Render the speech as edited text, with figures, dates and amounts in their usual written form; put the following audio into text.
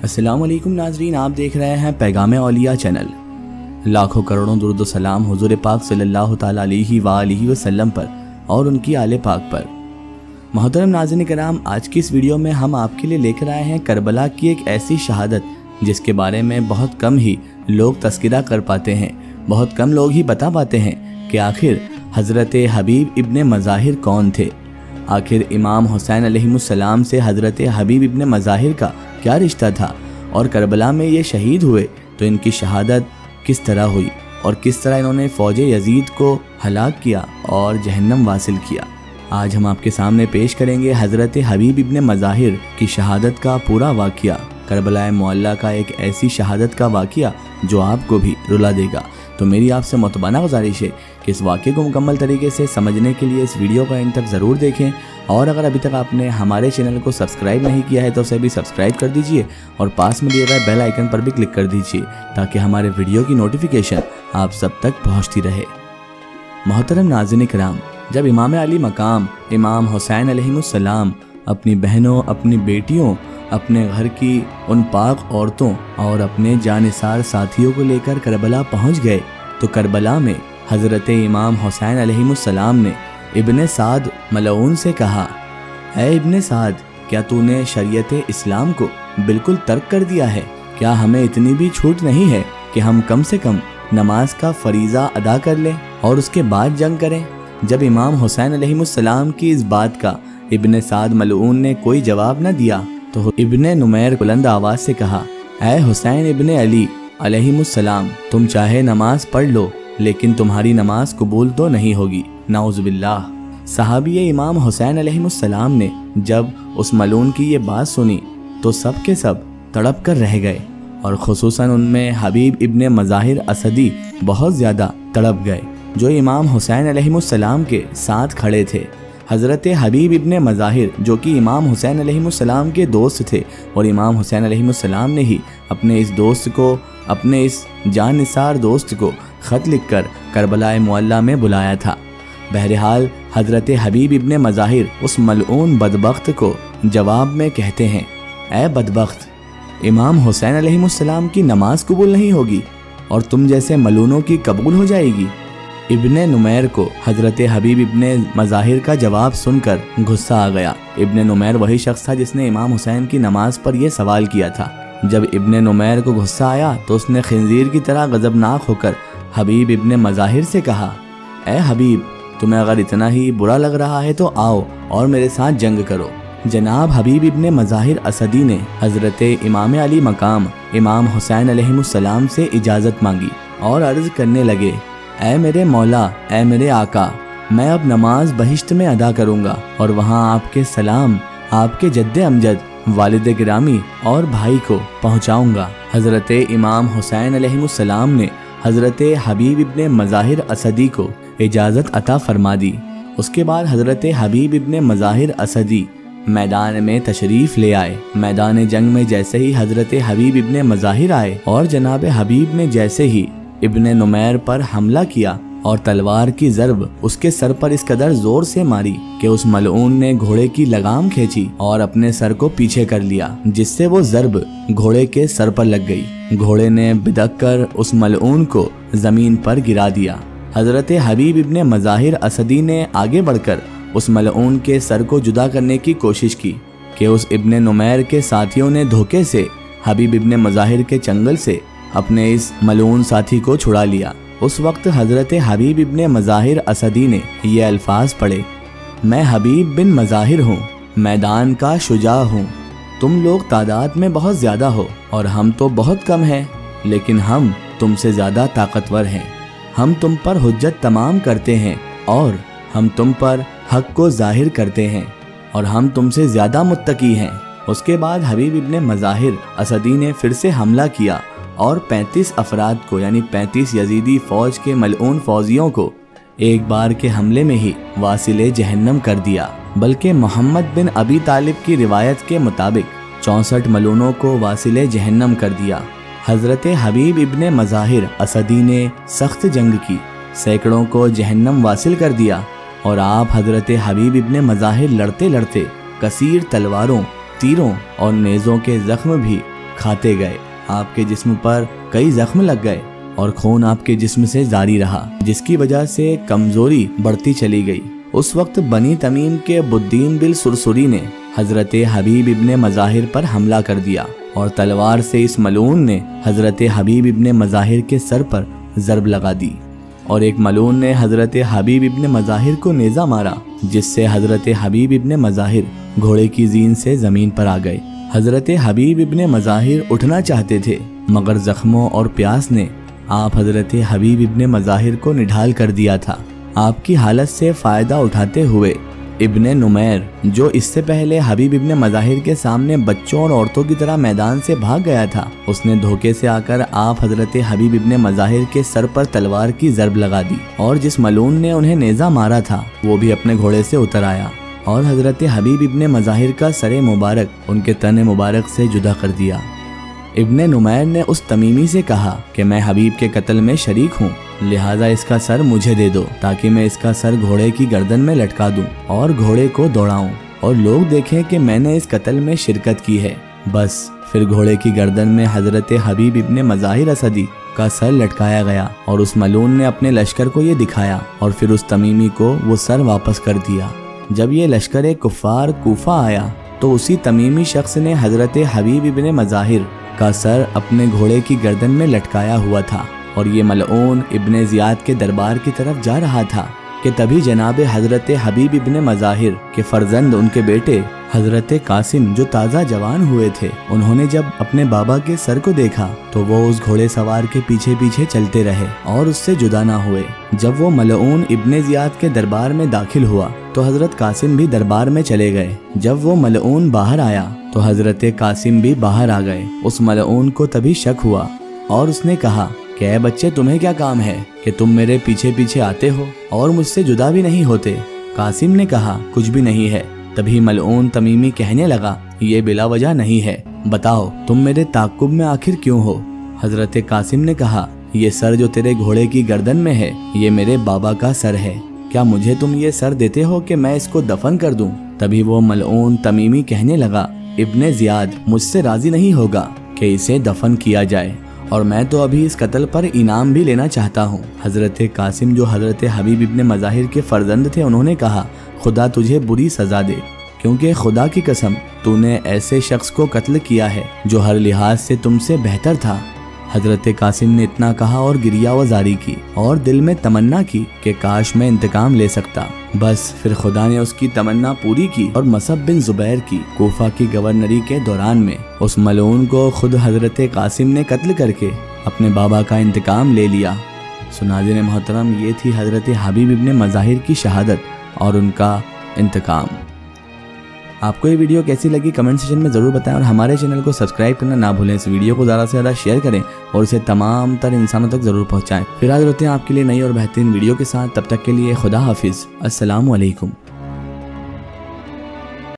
अस्सलाम वालेकुम नाजरीन, आप देख रहे हैं पैगाम औलिया चैनल। लाखों करोड़ों दुरूद सलाम हुजूर पाक सल्लल्लाहु ताला अलैहि वसल्लम पर और उनकी आले पाक पर। मोहतरम नाज़रीन कराम, आज की इस वीडियो में हम आपके लिए लेकर आए हैं करबला की एक ऐसी शहादत जिसके बारे में बहुत कम ही लोग तस्किरा कर पाते हैं, बहुत कम लोग ही बता पाते हैं कि आखिर हज़रत हबीब इब्ने मज़ाहिर कौन थे। आखिर इमाम हुसैन अलैहिस्सलाम से हज़रत हबीब इब्ने मज़ाहिर का क्या रिश्ता था, और करबला में ये शहीद हुए तो इनकी शहादत किस तरह हुई और किस तरह इन्होंने फ़ौज यजीद को हलाक किया और जहन्नम वासिल किया। आज हम आपके सामने पेश करेंगे हज़रत हबीब इब्ने मज़ाहिर की शहादत का पूरा वाक़या, करबला मुअल्ला का एक ऐसी शहादत का वाक़या जो आपको भी रुला देगा। तो मेरी आपसे मुतबाना गुजारिश है कि इस वाक़े को मुकम्मल तरीके से समझने के लिए इस वीडियो को एंड तक ज़रूर देखें, और अगर अभी तक आपने हमारे चैनल को सब्सक्राइब नहीं किया है तो उसे भी सब्सक्राइब कर दीजिए और पास में दिए गए बेल आइकन पर भी क्लिक कर दीजिए ताकि हमारे वीडियो की नोटिफिकेशन आप सब तक पहुँचती रहे। मोहतरम नाज़रीन किराम, जब इमाम अली मकाम इमाम हुसैन अलैहिस्सलाम अपनी बहनों, अपनी बेटियों, अपने घर की उन पाक औरतों और अपने जानिसार साथियों को लेकर करबला पहुंच गए तो करबला में हज़रत इमाम हुसैन अलैहिस्सलाम ने इब्ने साद मलऊन से कहा, ऐ इब्ने साद, क्या तूने शरीयत इस्लाम को बिल्कुल तर्क कर दिया है? क्या हमें इतनी भी छूट नहीं है कि हम कम से कम नमाज का फरीज़ा अदा कर लें और उसके बाद जंग करें? जब इमाम हुसैन अलैहिस्सलाम की इस बात का इब्ने साद मलऊन ने कोई जवाब न दिया तो इब्ने नुमैर बुलंद आवाज़ से कहा, ऐ हुसैन इब्ने अली अलैहिस्सलाम, तुम चाहे नमाज पढ़ लो लेकिन तुम्हारी नमाज कबूल तो नहीं होगी, नाउज़ुबिल्लाह। सहाबी इमाम हुसैन अलैहिस्सलाम ने जब उस मलून की ये बात सुनी तो सब के सब तड़प कर रह गए, और खुसूसन उनमें हबीब इब्ने मज़ाहिर असदी बहुत ज़्यादा तड़प गए जो इमाम हुसैन अलैहिस्सलाम के साथ खड़े थे। हज़रत हबीब इब्ने मज़ाहिर जो कि इमाम हुसैन अलैहिस्सलाम के दोस्त थे, और इमाम हुसैन अलैहिस्सलाम ने ही अपने इस दोस्त को, अपने इस जानिसार दोस्त को ख़त लिखकर करबला मुअल्ला में बुलाया था। बहरहाल हज़रत हबीब इब्ने मज़ाहिर उस मलऊन बदबख्त को जवाब में कहते हैं, ऐ बदबख्त, इमाम हुसैन अलैहिस्सलाम की नमाज कबूल नहीं होगी और तुम जैसे मलूनों की कबूल हो जाएगी। इब्ने नुमैर को हज़रत हबीब इब्ने मज़ाहिर का जवाब सुनकर गुस्सा आ गया। इब्ने नुमैर वही शख्स था जिसने इमाम हुसैन की नमाज पर यह सवाल किया था। जब इब्ने नुमैर को गुस्सा आया तो उसने खिंजीर की तरह गज़बनाक होकर हबीब इब्ने मज़ाहिर से कहा, ऐ हबीब, तुम्हें अगर इतना ही बुरा लग रहा है तो आओ और मेरे साथ जंग करो। जनाब हबीब इब्ने मज़ाहिर असदी ने हज़रत इमाम अली मकाम इमाम हुसैन अलैहिस्सलाम से इजाज़त मांगी और अर्ज़ करने लगे, ऐ मेरे मौला, ऐ मेरे आका, मैं अब नमाज बहिश्त में अदा करूँगा और वहाँ आपके सलाम आपके जद्दे अमजद वालिद गिरामी और भाई को पहुँचाऊँगा। हज़रत इमाम हुसैन अलैहिस्सलाम ने हज़रत हबीब इब्ने मज़ाहिर असदी को इजाज़त अता फरमा दी। उसके बाद हज़रत हबीब इब्ने मज़ाहिर असदी मैदान में तशरीफ़ ले आए। मैदान जंग में जैसे ही हज़रत हबीब इब्ने मज़ाहिर आए और जनाब हबीब ने जैसे ही इब्ने नुमैर पर हमला किया और तलवार की ज़रब उसके सर पर इस कदर ज़ोर से मारी कि उस मलऊन ने घोड़े की लगाम खींची और अपने सर को पीछे कर लिया, जिससे वो ज़रब घोड़े के सर पर लग गई। घोड़े ने बिदक कर उस मलऊन को ज़मीन पर गिरा दिया। हज़रत हबीब इब्ने मज़ाहिर असदी ने आगे बढ़कर उस मलऊन के सर को जुदा करने की कोशिश की कि उस इब्ने नुमैर के साथियों ने धोखे से हबीब इब्ने मज़ाहिर के चंगल से अपने इस मलऊन साथी को छुड़ा लिया। उस वक्त हज़रत हबीब इब्ने मज़ाहिर असदी ने ये अल्फाज पढ़े, मैं हबीब बिन मज़ाहिर हूँ, मैदान का शुजा हूँ। तुम लोग तादाद में बहुत ज़्यादा हो और हम तो बहुत कम हैं, लेकिन हम तुमसे ज़्यादा ताकतवर हैं। हम तुम पर हुज्जत तमाम करते हैं और हम तुम पर हक़ को ज़ाहिर करते हैं और हम तुमसे ज़्यादा मुत्तकी हैं। उसके बाद हबीब इब्ने मज़ाहिर असदी ने फिर से हमला किया और 35 अफराद को, यानी 35 यजीदी फ़ौज के मलऊन फ़ौजियों को एक बार के हमले में ही वासिले जहन्नम कर दिया। बल्कि मोहम्मद बिन अबी तालिब की रिवायत के मुताबिक 64 मलूनों को वासिले जहन्नम कर दिया। हज़रत हबीब इब्ने मज़ाहिर असदी ने सख्त जंग की, सैकड़ों को जहन्नम वासिल कर दिया, और आप हज़रत हबीब इब्ने मज़ाहिर लड़ते लड़ते कसीर तलवारों, तीरों और नेज़ों के ज़ख्म भी کھاتے گئے، آپ کے جسم پر کئی زخم لگ گئے اور خون آپ کے جسم سے جاری رہا، جس کی وجہ سے کمزوری بڑھتی چلی گئی۔ اس وقت بنی تمیم کے بدین بن سرسری نے حضرت حبیب ابن مظاہر پر حملہ کر دیا اور تلوار سے اس ملعون نے حضرت حبیب ابن مظاہر کے سر پر ضرب لگا دی، اور ایک ملعون نے حضرت حبیب ابن مظاہر کو نیزہ مارا، جس سے حضرت حبیب ابن مظاہر گھوڑے کی زین سے زمین پر آ گئے۔ حضرت حبیب ابن مظاہر اٹھنا چاہتے تھے، مگر زخموں اور پیاس نے آپ حضرت حبیب ابن مظاہر کو نڈھال کر دیا تھا۔ آپ کی حالت سے فائدہ اٹھاتے ہوئے ابن نمیر، جو اس سے پہلے حبیب ابن مظاہر کے سامنے بچوں اور عورتوں کی طرح میدان سے بھاگ گیا تھا، اس نے دھوکے سے آ کر آپ حضرت حبیب ابن مظاہر کے سر پر تلوار کی ضرب لگا دی، اور جس ملعون نے انہیں نیزہ مارا تھا وہ بھی اپنے گھوڑے سے اتر آیا اور حضرت حبیب ابن مظاہر کا سر مبارک ان کے تن مبارک سے جدا کر دیا۔ ابن نمیر نے اس تمیمی سے کہا کہ میں حبیب کے قتل میں شریک ہوں، لہٰذا اس کا سر مجھے دے دو تاکہ میں اس کا سر گھوڑے کی گردن میں لٹکا دوں اور گھوڑے کو دوڑاؤں اور لوگ دیکھیں کہ میں نے اس قتل میں شرکت کی ہے۔ بس پھر گھوڑے کی گردن میں حضرت حبیب ابن مظاہر اسدی کا سر لٹکایا گیا اور اس ملعون نے اپنے لشکر کو یہ دکھایا اور پھر اس تمیمی کو وہ سر واپس کر دیا۔ جب یہ لشکر کفار کوفہ آیا تو اسی تمیمی شخص نے حضرت حبیب ابن مظاہر کا سر اپنے گھوڑے کی گردن میں لٹکایا ہوا تھا، اور یہ ملعون ابن زیاد کے دربار کی طرف جا رہا تھا کہ تبھی جناب حضرت حبیب ابن مظاہر کے فرزند ان کے بیٹے حضرت قاسم جو تازہ جوان ہوئے تھے، انہوں نے جب اپنے بابا کے سر کو دیکھا تو وہ اس گھوڑے سوار کے پیچھے پیچھے چلتے رہے اور اس سے جدا نہ ہوئے۔ جب وہ ملعون ابن زیاد کے دربار میں داخل ہوا تو حضرت قاسم بھی دربار میں چلے گئے۔ جب وہ ملعون باہر آیا تو حضرت قاسم بھی باہر آ گئے۔ اس ملعون کو تبھی شک ہوا اور اس نے کہا کہ اے بچے، تمہیں کیا کام ہے کہ تم میرے پیچھے پیچھے آتے ہو اور مجھ سے جدا بھی نہیں ہوتے؟ قاسم نے کہا کچھ بھی نہیں ہے۔ تبھی ملعون تمیمی کہنے لگا یہ بلا وجہ نہیں ہے، بتاؤ تم میرے تعاقب میں آخر کیوں ہو؟ حضرت قاسم نے کہا یہ سر جو تیرے گھوڑے کی گردن میں ہے یہ میرے بابا کا سر ہے، کیا مجھے تم یہ سر دیتے ہو کہ میں اس کو دفن کر دوں؟ تبھی وہ ملعون تمیمی کہنے لگا ابن زیاد مجھ سے راضی نہیں ہوگا کہ اسے دفن کیا جائے، اور میں تو ابھی اس قتل پر انعام بھی لینا چاہتا ہوں۔ حضرت قاسم جو حضرت حبیب ابن مظاہر کے فرزند تھے، انہوں نے کہا خدا تجھے بری سزا دے، کیونکہ خدا کی قسم تو نے ایسے شخص کو قتل کیا ہے جو ہر لحاظ سے تم سے بہتر تھا۔ حضرت قاسم نے اتنا کہا اور گریہ وزاری کی اور دل میں تمنا کی کہ کاش میں انتقام لے سکتا۔ بس پھر خدا نے اس کی تمنا پوری کی اور مصعب بن زبیر کی کوفہ کی گورنری کے دوران میں اس ملعون کو خود حضرت قاسم نے قتل کر کے اپنے بابا کا انتقام لے لیا۔ ناظرین محترم، یہ تھی حضرت حبیب ابن مظاہر کی شہادت اور ان کا انتقام۔ آپ کو یہ ویڈیو کیسی لگی کمنٹ سیکشن میں ضرور بتائیں، اور ہمارے چینل کو سبسکرائب کرنا نہ بھولیں۔ اس ویڈیو کو زیادہ سے زیادہ شیئر کریں اور اسے تمام تر انسانوں تک ضرور پہنچائیں۔ پھر حاضر ہوتے ہیں آپ کے لیے نئی اور بہترین ویڈیو کے ساتھ، تب تک کے لیے خدا حافظ، السلام علیکم۔